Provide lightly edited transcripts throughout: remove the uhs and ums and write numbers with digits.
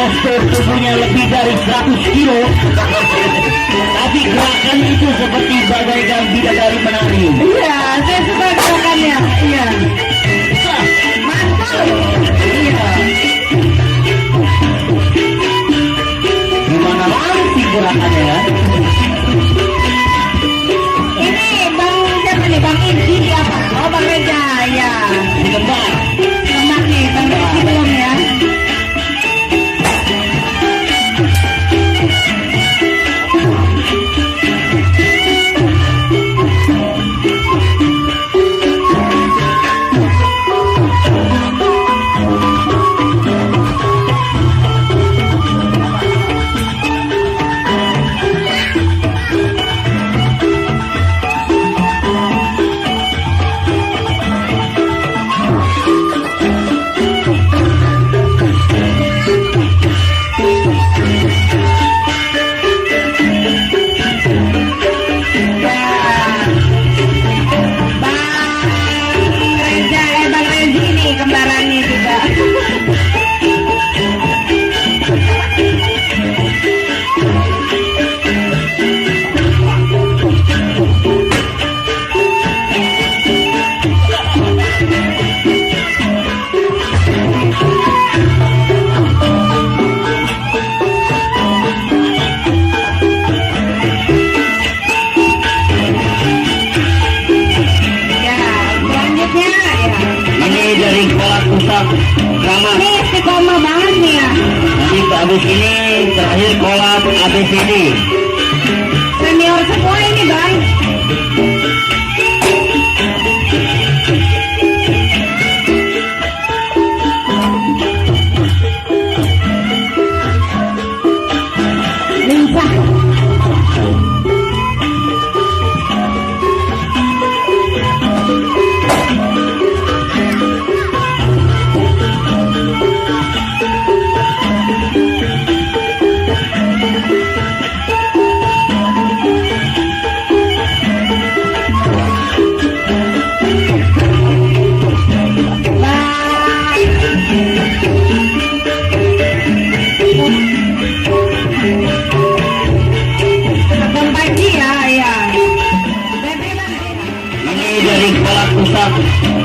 postur tubuhnya lebih dari 100 kilo, tapi gerakan itu seperti bagaikan bidadari menari. Iya, saya suka gerakannya. Iya. Mantap. Iya. Gimana lagi gerakannya ya? Ini Bang siapa nih? Bang Inci apa? Oh, Bang Reza. Ya. Kembang. Kembang nih, Bang Inci belum ya? Kembarannya juga. Ramah. Ini istiqomah banget nih ya. Nanti habis ini terakhir kolab ABCD. Senior semua ini Bang. Lincah.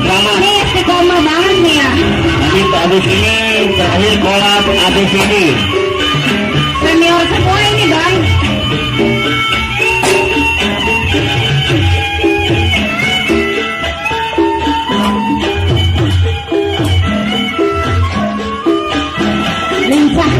Ramah. Ini istiqomah banget nih ya. Nanti habis ini terakhir kolab ABCD. Senior semua ini Bang. Lincah.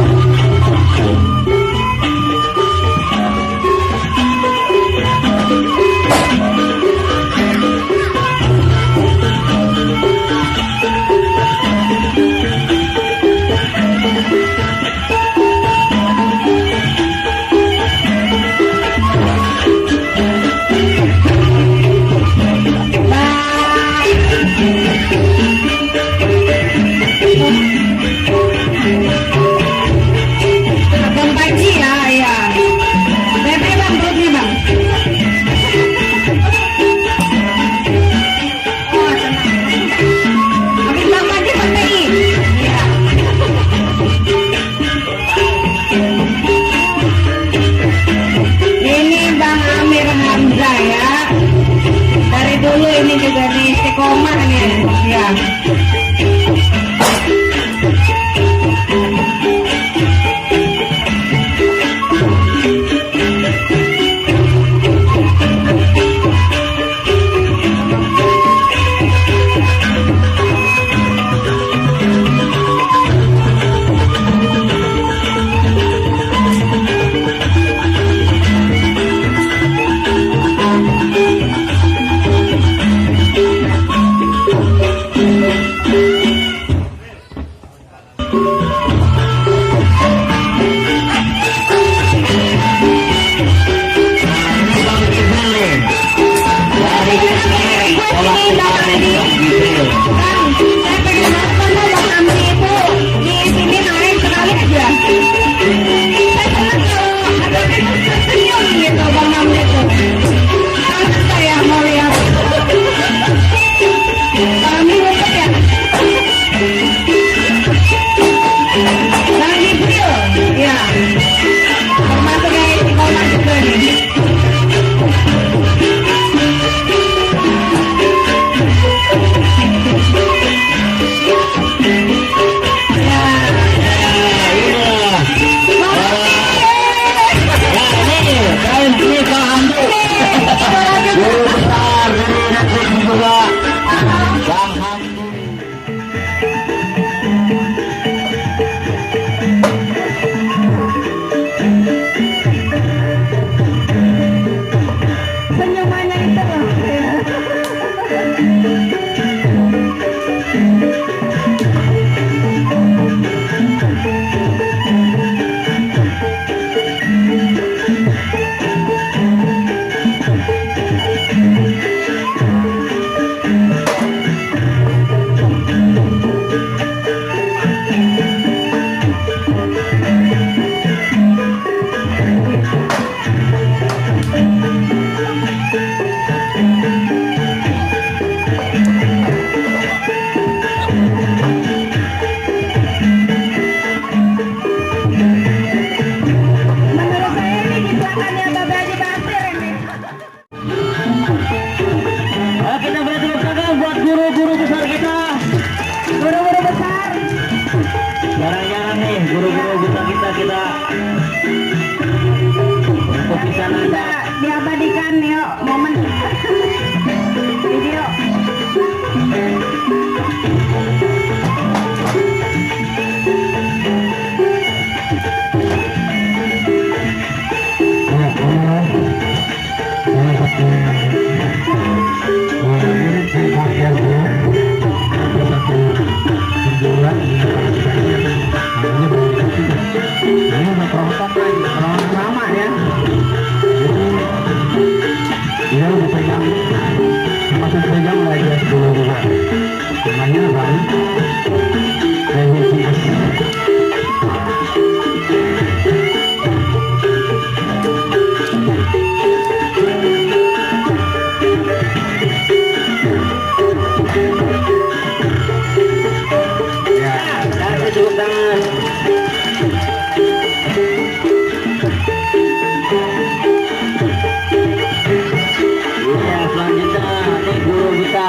Ini juga nih istiqomah nih ya. Bang Ibril Jarang-jarang nih guru-guru kita untuk bisa nangkap. Diabadikan yuk momen video. Lama ya. Dia udah pegang, masih pegang lagi 10 juga. Namanya bang, ya, Kasih tepuk tangan. Iya, selanjutnya nih guru kita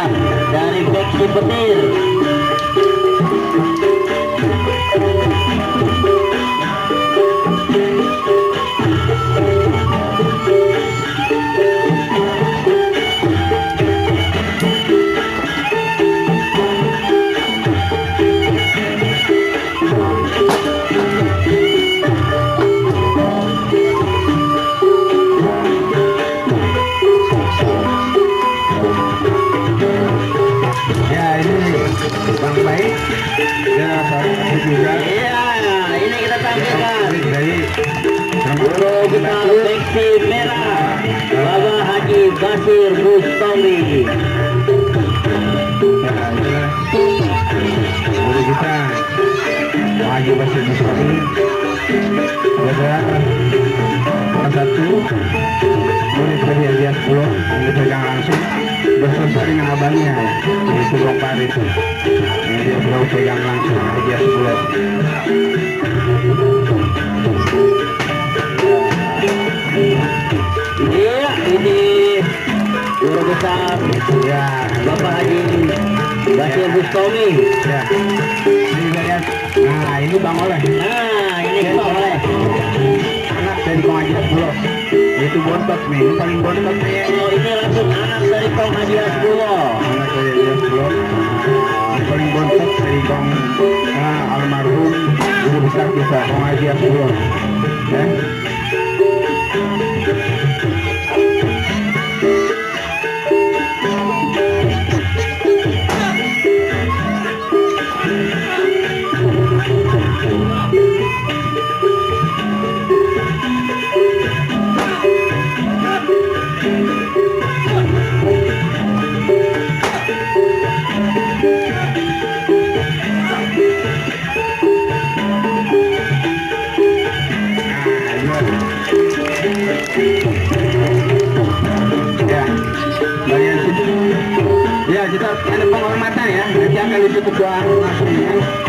dari Beksi Petir. ya ini bang baik, ya baru ada juga. Iya, ini kita tampilkan Dari guru kita Beksi Merah, Bapak Haji Basir Bustami. guru kita Haji Basir Bustami, ada salah satu murid dari Alias Pulau yang dipegang langsung bersama dengan abangnya, yaitu Bang Parit, yang dia beliau pegang langsung Alias Pulau. Iya, ini guru besar Ya, Bapak Haji Basir Bustami. ya. Ini lihat. Nah, ini Bang Oleh, Nah, ini kita oleh. anak dari Pengajian Pulau. Itu bontot nih, ini paling bontot nih. Oh, ini langsung anak dari Kong Haji Asbulo. Anak dari Alias Pulau. Yang paling bontot dari Kong almarhum guru besar kita, Pengajian Pulau. Ya. Ya, bagian situ. Ya, kita ada penghormatan ya. Nanti akan ditutup doa langsung.